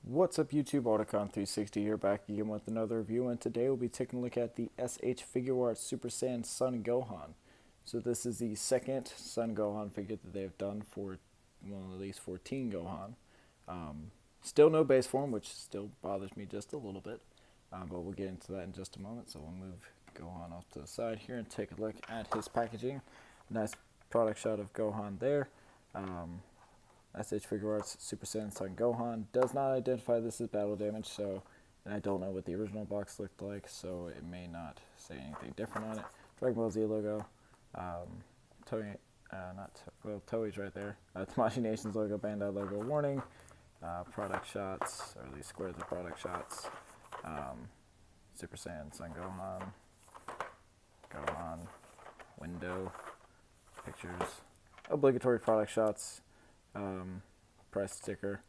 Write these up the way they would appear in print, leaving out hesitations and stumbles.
What's up YouTube, AUTOCON360 here, back again with another review, and today we'll be taking a look at the S.H.Figuarts Super Saiyan Son Gohan. So this is the second Son Gohan figure that they've done for, well, at least 14 Gohan. Still no base form, which still bothers me just a little bit, but we'll get into that in just a moment. So we'll move Gohan off to the side here and take a look at his packaging. Nice product shot of Gohan there. S.H.Figuarts Super Saiyan Son Gohan does not identify this as battle damage, so, and I don't know what the original box looked like, so it may not say anything different on it. Dragon Ball Z logo, Toei, Toei's right there. Tamashii Nations logo, Bandai logo, warning, product shots, or at least squares of product shots. Super Saiyan Son Gohan, window, pictures, obligatory product shots. Price sticker.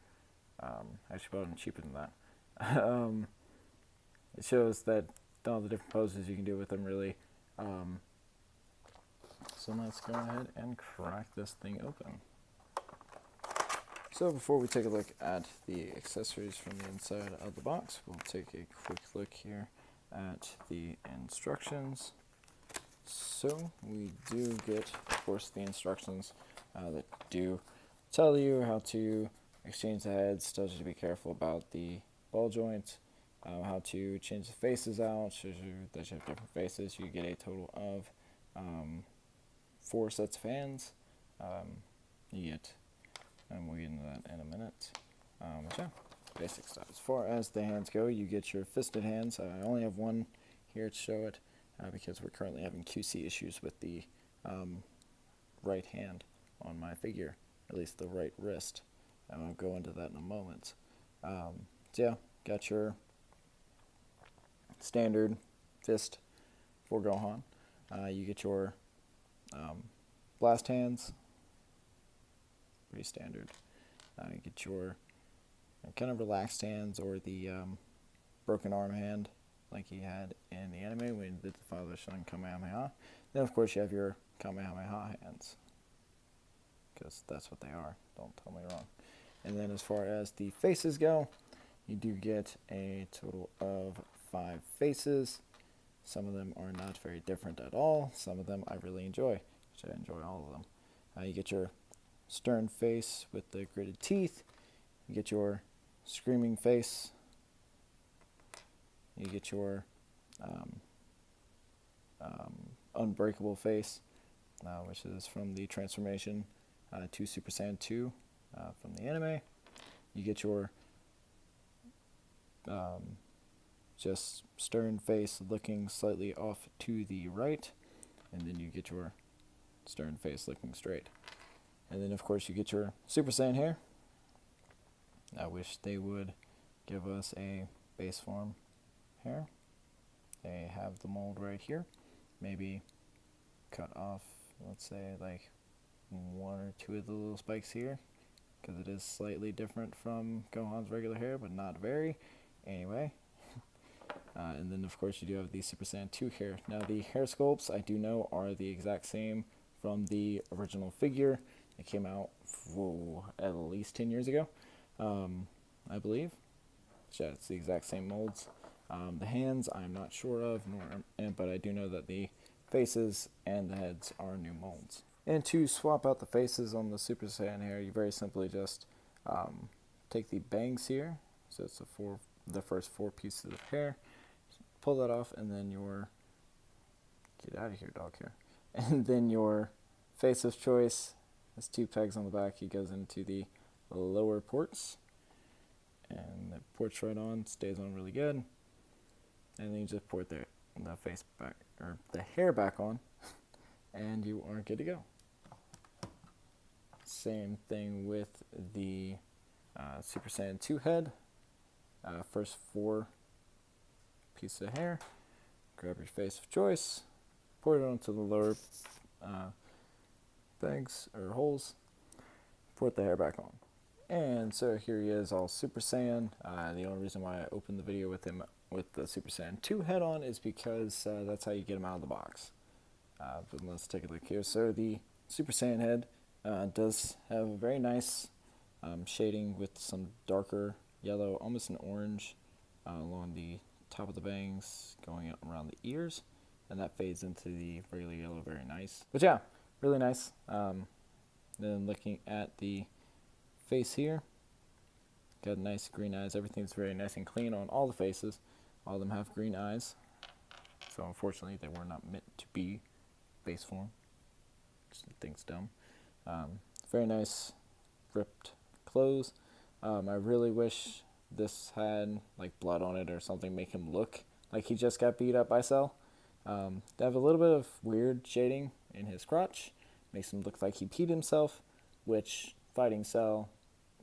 Actually bought them cheaper than that. It shows that all the different poses you can do with them, really. So let's go ahead and crack this thing open. So before we take a look at the accessories from the inside of the box, we'll take a quick look here at the instructions. So we do get, of course, the instructions that do tell you how to exchange the heads, tells you to be careful about the ball joints, how to change the faces out, shows you that you have different faces. You get a total of 4 sets of hands. You get, and we'll get into that in a minute. But yeah, basic stuff. As far as the hands go, you get your fisted hands. I only have one here to show it because we're currently having QC issues with the right hand on my figure. At least the right wrist, and I'll go into that in a moment. So yeah, got your standard fist for Gohan. You get your blast hands, pretty standard. You get your kind of relaxed hands, or the broken arm hand, like he had in the anime when he did the Father Son Kamehameha. Then of course you have your Kamehameha hands, because that's what they are, don't tell me wrong. And then as far as the faces go, you do get a total of 5 faces. Some of them are not very different at all. Some of them I really enjoy, which I enjoy all of them. You get your stern face with the gritted teeth. You get your screaming face. You get your unbreakable face, which is from the transformation to Super Saiyan 2 from the anime. You get your just stern face looking slightly off to the right, and then you get your stern face looking straight. And then of course you get your Super Saiyan hair. I wish they would give us a base form hair. They have the mold right here. Maybe cut off, let's say, like 1 or 2 of the little spikes here, because it is slightly different from Gohan's regular hair, but not very. Anyway, and then of course you do have the Super Saiyan 2 hair. Now the hair sculpts, I do know, are the exact same from the original figure. It came out at least 10 years ago, I believe. So yeah, it's the exact same molds. The hands I'm not sure of, but I do know that the faces and the heads are new molds. And to swap out the faces on the Super Saiyan hair, you very simply just take the bangs here. So it's the first 4 pieces of hair. Pull that off, and then your, get out of here, dog hair. And then your face of choice has 2 pegs on the back. He goes into the lower ports, and the ports right on, stays on really good. And then you just port the face back, or the hair back on, and you are good to go. Same thing with the Super Saiyan 2 head. First 4 pieces of hair. Grab your face of choice, pour it onto the lower bags or holes, put the hair back on. And so here he is, all Super Saiyan. The only reason why I opened the video with him with the Super Saiyan 2 head on is because that's how you get him out of the box. But let's take a look here. So the Super Saiyan head does have a very nice shading with some darker yellow, almost an orange, along the top of the bangs, going around the ears, and that fades into the regular yellow. Very nice. But yeah, really nice. Then looking at the face here, got nice green eyes. Everything's very nice and clean on all the faces. All of them have green eyes. So unfortunately, they were not meant to be face form. Just thing's dumb. Very nice ripped clothes. I really wish this had like blood on it or something, make him look like he just got beat up by Cell. They have a little bit of weird shading in his crotch, makes him look like he peed himself, which fighting Cell,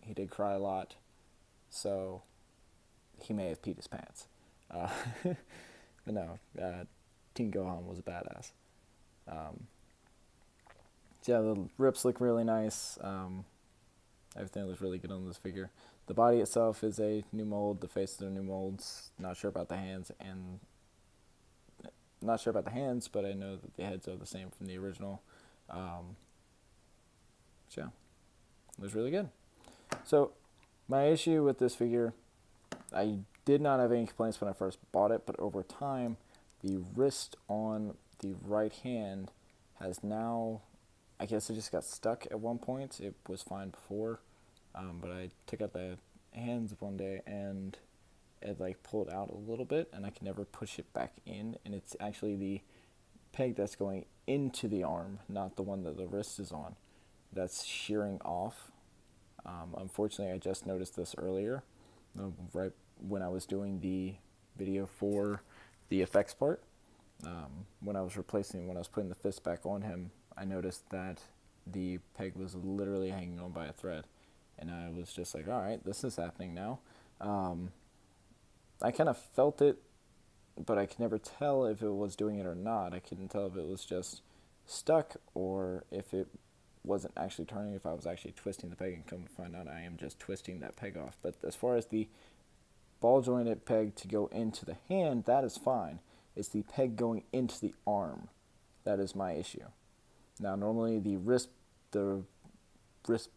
he did cry a lot, so he may have peed his pants. But no, Teen Gohan was a badass. Yeah, the rips look really nice. Everything looks really good on this figure. The body itself is a new mold. The faces are new molds. Not sure about the hands, but I know that the heads are the same from the original. So yeah, it was really good. So my issue with this figure, I did not have any complaints when I first bought it, but over time, the wrist on the right hand has now, I guess it just got stuck at one point. It was fine before, but I took out the hands one day and it like pulled out a little bit, and I can never push it back in. And it's actually the peg that's going into the arm, not the one that the wrist is on, that's shearing off. Unfortunately, I just noticed this earlier, right when I was doing the video for the effects part. When I was putting the fist back on him, I noticed that the peg was literally hanging on by a thread, and I was just like, all right, this is happening now. I kind of felt it, but I could never tell if it was doing it or not. I couldn't tell if it was just stuck or if it wasn't actually turning, if I was actually twisting the peg, and come to find out I am just twisting that peg off. But as far as the ball jointed peg to go into the hand, that is fine. It's the peg going into the arm that is my issue. Now, normally the wrist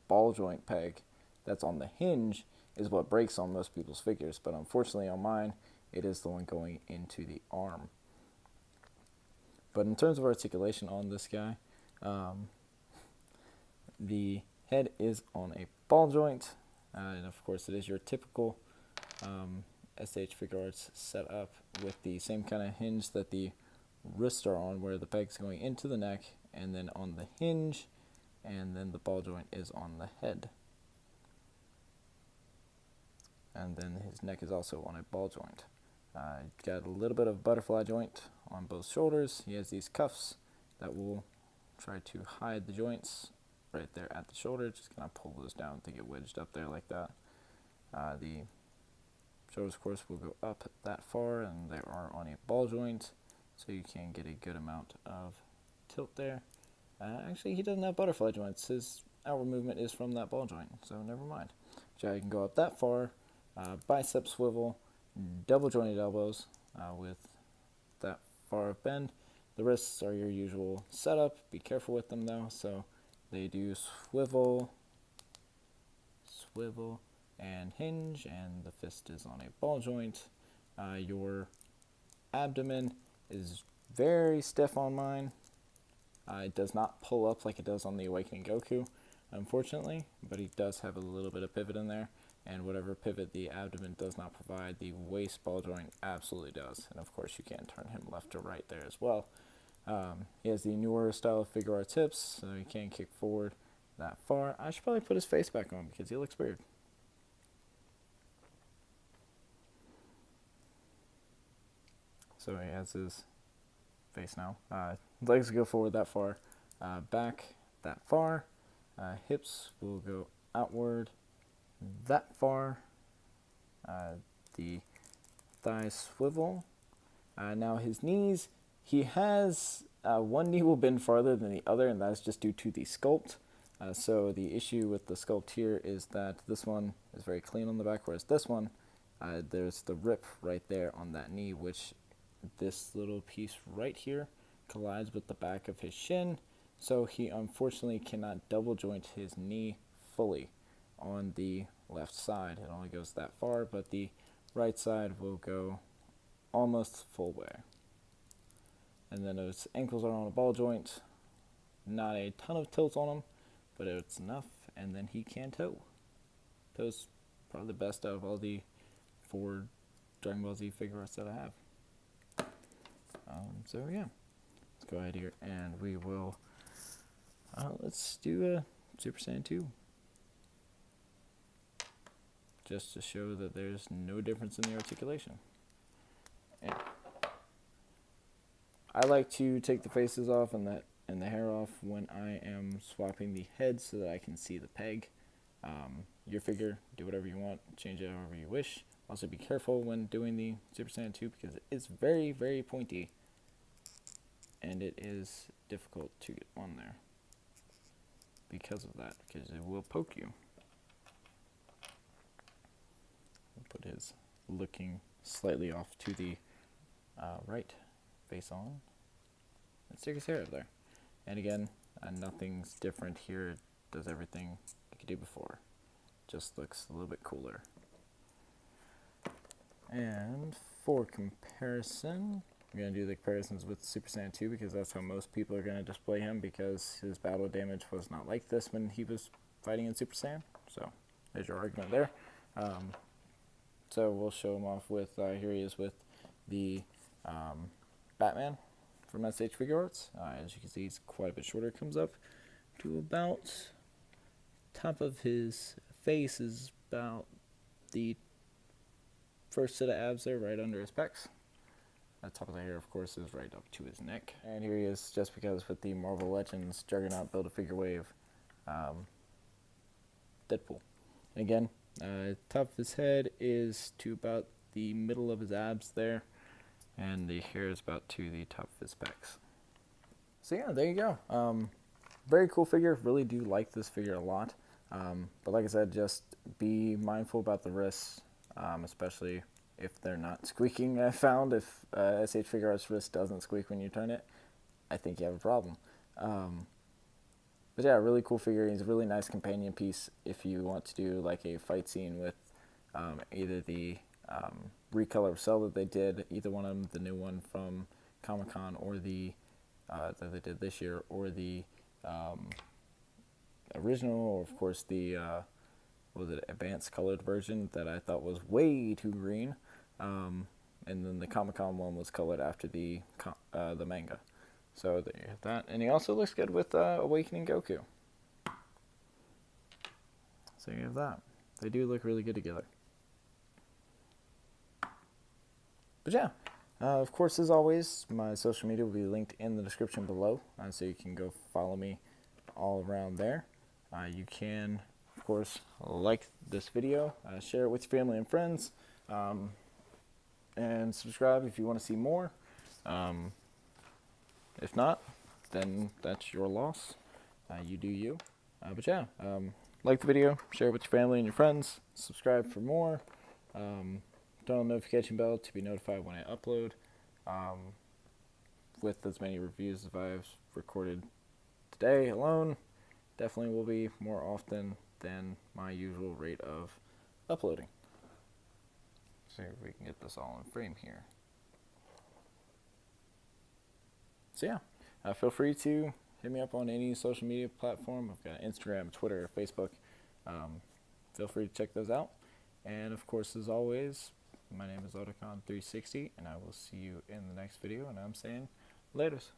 ball joint peg that's on the hinge is what breaks on most people's figures, but unfortunately on mine, it is the one going into the arm. But in terms of articulation on this guy, the head is on a ball joint, and of course it is your typical S.H.Figuarts setup with the same kind of hinge that the wrists are on, where the peg's going into the neck and then on the hinge, and then the ball joint is on the head. And then his neck is also on a ball joint. Got a little bit of butterfly joint on both shoulders. He has these cuffs that will try to hide the joints right there at the shoulder. Just kind of pull those down to get wedged up there like that. The shoulders, of course, will go up that far, and they are on a ball joint, so you can get a good amount of tilt there. Actually, he doesn't have butterfly joints. His outward movement is from that ball joint, so never mind. So you can go up that far, bicep swivel, double jointed elbows with that far of bend. The wrists are your usual setup. Be careful with them though. So they do swivel, and hinge, and the fist is on a ball joint. Your abdomen is very stiff on mine. It does not pull up like it does on the Awakening Goku, unfortunately, but he does have a little bit of pivot in there, and whatever pivot the abdomen does not provide, the waist ball joint absolutely does. And of course you can turn him left to right there as well. He has the newer style of Figuarts hips, so he can't kick forward that far. I should probably put his face back on because he looks weird. So he has his face now. Legs go forward that far, back that far. Hips will go outward that far. The thighs swivel. Now his knees, he has one knee will bend farther than the other, and that is just due to the sculpt. So the issue with the sculpt here is that this one is very clean on the back, whereas this one, there's the rip right there on that knee, which this little piece right here collides with the back of his shin, so he unfortunately cannot double joint his knee fully on the left side. It only goes that far, but the right side will go almost full way. And then his ankles are on a ball joint. Not a ton of tilt on him, but it's enough, and then he can toe. Toe's probably the best out of all the 4 Dragon Ball Z Figuarts that I have. So yeah, let's go ahead here and we will, let's do a Super Saiyan 2. Just to show that there's no difference in the articulation. And I like to take the faces off and the hair off when I am swapping the head so that I can see the peg. Your figure, do whatever you want, change it however you wish. Also be careful when doing the Super Saiyan 2 because it is very, very pointy. And it is difficult to get on there because of that, because it will poke you. I'll put his looking slightly off to the right face on. Let's stick his hair up there. And again, nothing's different here. It does everything it could do before. Just looks a little bit cooler. And for comparison, I'm going to do the comparisons with Super Saiyan 2 because that's how most people are going to display him, because his battle damage was not like this when he was fighting in Super Saiyan. So there's your argument there. So we'll show him off with, here he is with the Batman from S.H.Figuarts. As you can see, he's quite a bit shorter. Comes up to about top of his face is about the first set of abs there, right under his pecs. The top of the hair, of course, is right up to his neck. And here he is, just because with the Marvel Legends Juggernaut Build-A-Figure Wave Deadpool. And again, top of his head is to about the middle of his abs there, and the hair is about to the top of his pecs. So yeah, there you go. Very cool figure. Really do like this figure a lot. But like I said, just be mindful about the wrists, especially if they're not squeaking. I found if S.H.Figuarts wrist doesn't squeak when you turn it, I think you have a problem. But yeah, really cool figure. He's a really nice companion piece if you want to do like a fight scene with either the recolor of Cell that they did, either one of them, the new one from Comic-Con, or the that they did this year, or the original, or of course the was it advanced colored version that I thought was way too green, and then the Comic-Con one was colored after the manga. So there you have that, and he also looks good with Awakening Goku. So you have that. They do look really good together. But yeah, of course, as always, my social media will be linked in the description below, so you can go follow me all around there. You can, of course, like this video, share it with your family and friends, and subscribe if you want to see more. If not, then that's your loss. You do you. But yeah, like the video, share it with your family and your friends, subscribe for more. Turn on the notification bell to be notified when I upload. With as many reviews as I've recorded today alone, definitely will be more often than my usual rate of uploading. See if we can get this all in frame here. So yeah, feel free to hit me up on any social media platform. I've got Instagram, Twitter, Facebook. Feel free to check those out. And of course, as always, my name is AUTOCON360, and I will see you in the next video, and I'm saying laters.